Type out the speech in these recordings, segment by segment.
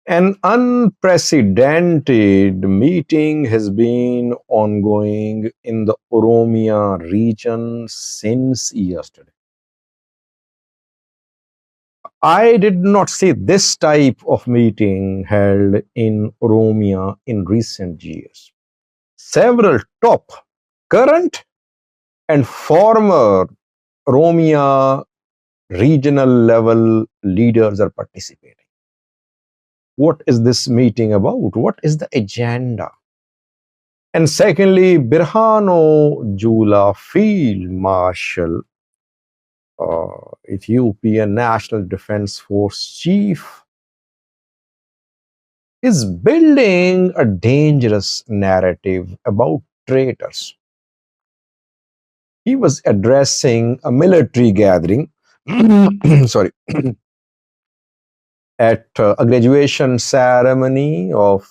An unprecedented meeting has been ongoing in the Oromia region since yesterday. I did not see this type of meeting held in Oromia in recent years. Several top, current, and former Oromia regional level leaders are participating. What is this meeting about? What is the agenda? And secondly, Berhanu Jula, Field Marshal, Ethiopian National Defense Force chief, is building a dangerous narrative about traitors. He was addressing a military gathering, sorry, at a graduation ceremony of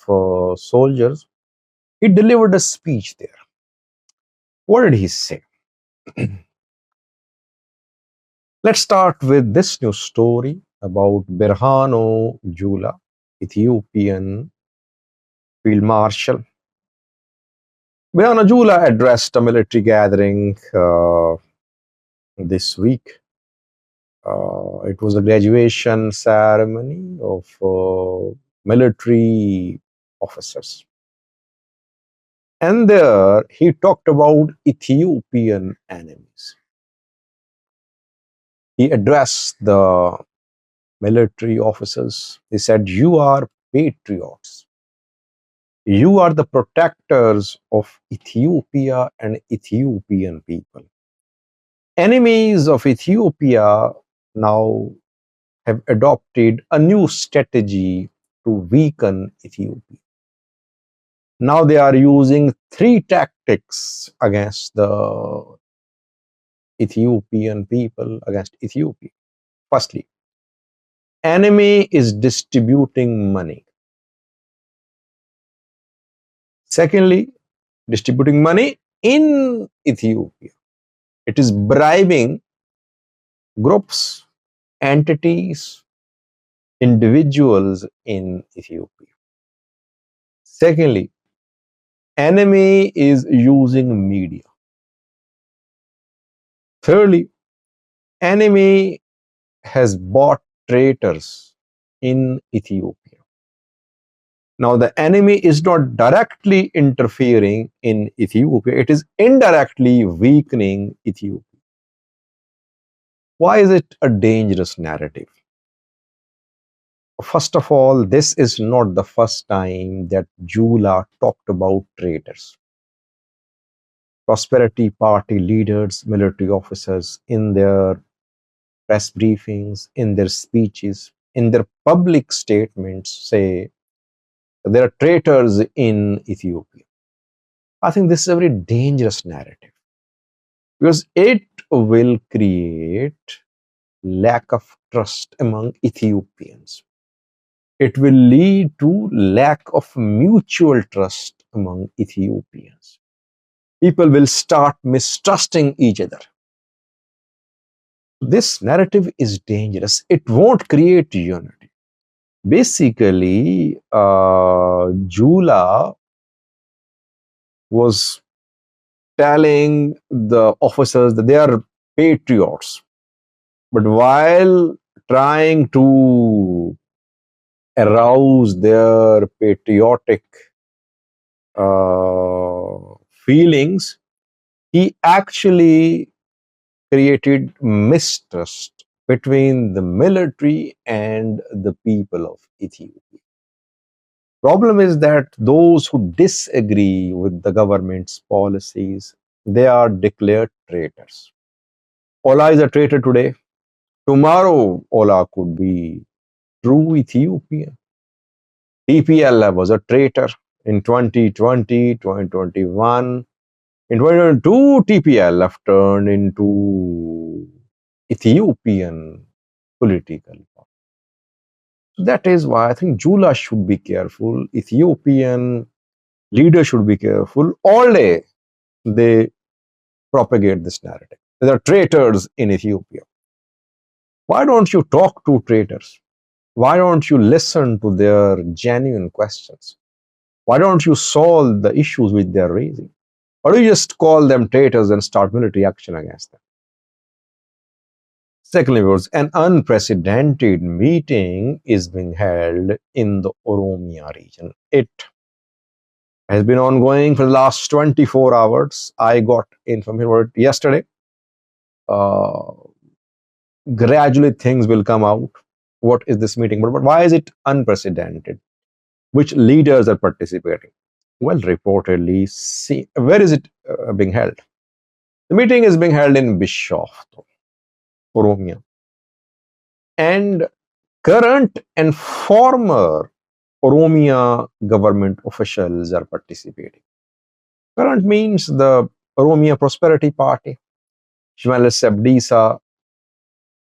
soldiers. He delivered a speech there. What did he say? Let's start with this new story about Berhanu Jula, Ethiopian Field Marshal. Berhanu Jula addressed a military gathering this week. It was a graduation ceremony of military officers. And there he talked about Ethiopian enemies. He addressed the military officers. He said, "You are patriots. You are the protectors of Ethiopia and Ethiopian people. Enemies of Ethiopia now have adopted a new strategy to weaken Ethiopia. Now they are using three tactics against the Ethiopian people, against Ethiopia. Firstly, enemy is distributing money. Secondly, distributing money in Ethiopia. It is bribing groups, entities, individuals in Ethiopia. Secondly, enemy is using media. Thirdly, enemy has bought traitors in Ethiopia. Now, the enemy is not directly interfering in Ethiopia, it is indirectly weakening Ethiopia. Why is it a dangerous narrative? First of all, this is not the first time that Jula talked about traitors. Prosperity Party leaders, military officers, in their press briefings, in their speeches, in their public statements, say there are traitors in Ethiopia. I think this is a very dangerous narrative because it will create lack of trust among Ethiopians. It will lead to lack of mutual trust among Ethiopians. People will start mistrusting each other. This narrative is dangerous. It won't create unity. Basically, Jula was telling the officers that they are patriots. But while trying to arouse their patriotic feelings, he actually created mistrust between the military and the people of Ethiopia. Problem is that those who disagree with the government's policies, they are declared traitors. Ola is a traitor today. Tomorrow, Ola could be true Ethiopian. TPLF was a traitor in 2020, 2021. In 2022, TPLF turned into Ethiopian political power. That is why I think Jula should be careful. Ethiopian leaders should be careful. All day they propagate this narrative. There are traitors in Ethiopia. Why don't you talk to traitors? Why don't you listen to their genuine questions? Why don't you solve the issues which they're raising? Or do you just call them traitors and start military action against them? Secondly, viewers, an unprecedented meeting is being held in the Oromia region. It has been ongoing for the last 24 hours. I got information about it yesterday. Uh, Gradually, things will come out. What is this meeting? But why is it unprecedented? Which leaders are participating? Well, reportedly, see, where is it being held? The meeting is being held in Bishoftu, Oromia. And current and former Oromia government officials are participating. Current means the Oromia Prosperity Party. Shimalis Sabdisa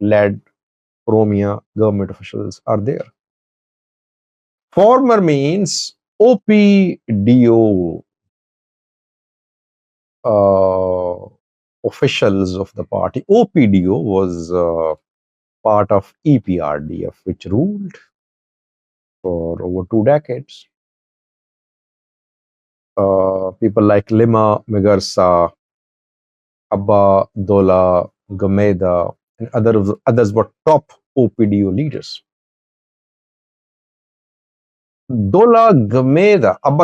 led Oromia government officials are there. Former means OPDO officials of the party. OPDO was part of EPRDF, which ruled for over 2 decades. People like Lima Megarsa, Abba Dola Gameda, and others were top OPDO leaders. Abba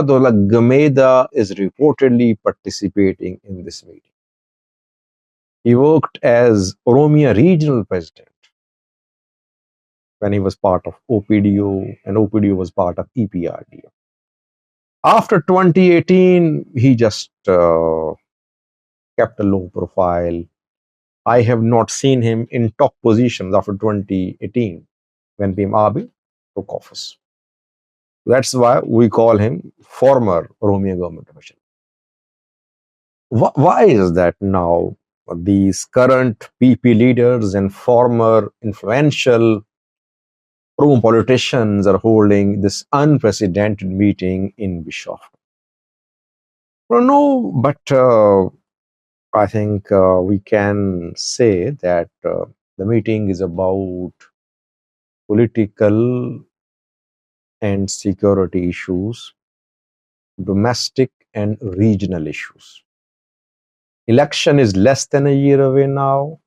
Dola Gameda is reportedly participating in this meeting. He worked as Oromia regional president when he was part of OPDO, and OPDO was part of EPRDO. After 2018, he just kept a low profile. I have not seen him in top positions after 2018 when PM Abiy took office. That's why we call him former Oromia government official. Why is that now? These current PP leaders and former influential Oromo politicians are holding this unprecedented meeting in Bishoftu. Well, no, but I think we can say that the meeting is about political and security issues, domestic and regional issues. Election is less than a year away now.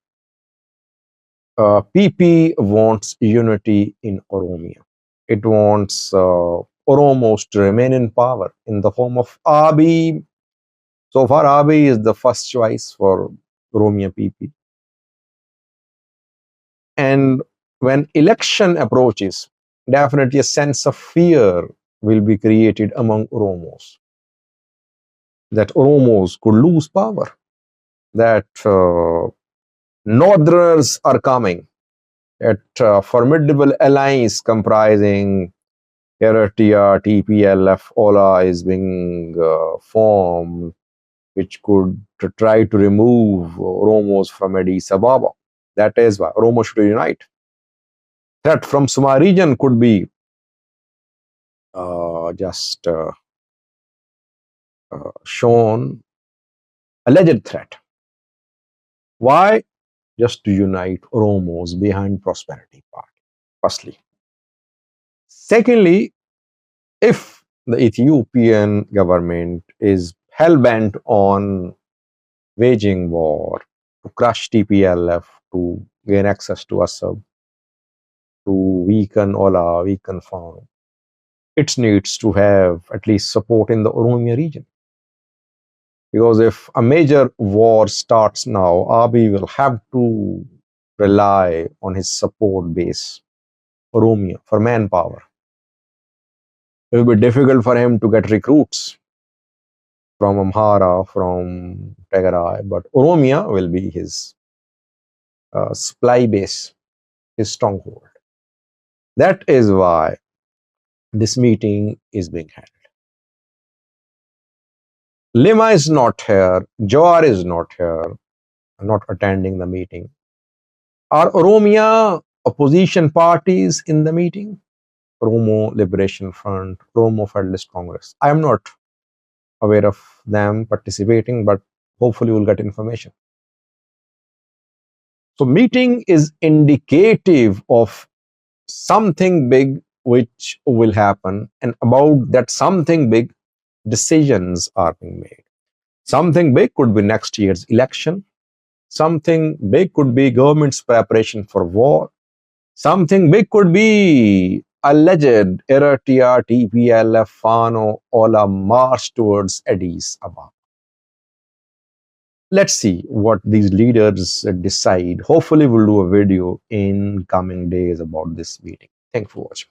PP wants unity in Oromia. It wants Oromos to remain in power in the form of Abiy. So far, Abiy is the first choice for Oromia PP. And when election approaches, definitely a sense of fear will be created among Oromos, that Oromos could lose power, that Northerners are coming, that formidable alliance comprising Eritrea, TPLF, Ola is being formed, which could try to remove Oromos from Addis Ababa. That is why Oromo should unite. Threat from Suma region could be just shown, alleged threat. Why? Just to unite Oromos behind Prosperity Party, firstly. Secondly, if the Ethiopian government is hell-bent on waging war to crush TPLF, to gain access to Assad, to weaken Ola, weaken Fano, it needs to have at least support in the Oromia region. Because if a major war starts now, Abiy will have to rely on his support base, Oromia, for manpower. It will be difficult for him to get recruits from Amhara, from Tigray, but Oromia will be his supply base, his stronghold. That is why this meeting is being held. Lima is not here, Jawar is not here, not attending the meeting. Are Oromia opposition parties in the meeting? Oromo Liberation Front, Oromo Federalist Congress. I am not aware of them participating, but hopefully we'll get information. So meeting is indicative of something big which will happen, and about that something big, decisions are being made. Something big could be next year's election. Something big could be government's preparation for war. Something big could be alleged Eritrea, TPLF, Fano, Ola march towards Addis Ababa. Let's see what these leaders decide. Hopefully, we'll do a video in coming days about this meeting. Thank you for watching.